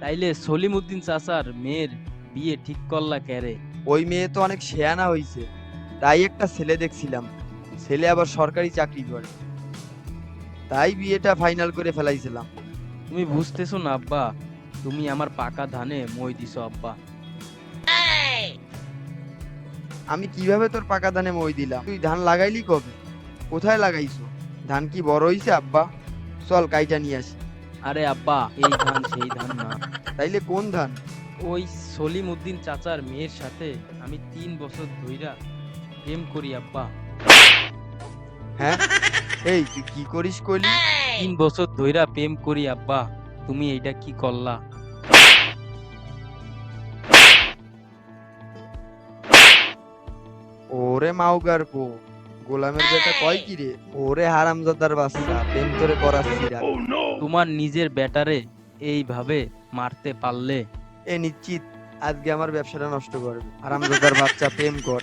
তাইলে সলিমউদ্দিন চাচার মেয়ের বিয়ে ঠিক করলা ক্যারে? ওই মেয়ে তো অনেক শেয়ানা হইছে, তাই একটা ছেলে দেখছিলাম। ছেলে আবার সরকারি চাকরি করে, তাই বিয়েটা ফাইনাল করে ফেলাইছিলাম। তুমি বুঝতেছো না আব্বা, তুমি আমার পাকা ধানে মই দিছো আব্বা। আমি কিভাবে তোর পাকা ধানে মই দিলাম? তুই ধান লাগাইলি কবে? কোথায় লাগাইছো? ধান কি বড় হইছে আব্বা? চল কাইটা নিয়ে আসি। আরে আব্বা, এই ধান সেই ধান না। তাইলে কোন ধান? ওই সলিমউদ্দিন চাচার মেয়ের সাথে আমি 3 বছর ধইরা প্রেম করি আব্বা। হ্যাঁ, এই তুই কি করিস কইলি? 3 বছর ধইরা প্রেম করি আব্বা, তুমি এইটা কি করলা? ওরে মাউগার পো, গোলামের বেটা কয় কি রে? ওরে হারামজাদার বাচ্চা, প্রেম তোরে করাচ্ছি রা। তোমার নিজের ব্যাটারে এইভাবে মারতে পারলে? এ নিশ্চিত আজকে আমার ব্যবসাটা নষ্ট করবে। হারামজাদার বাচ্চা, প্রেম কর।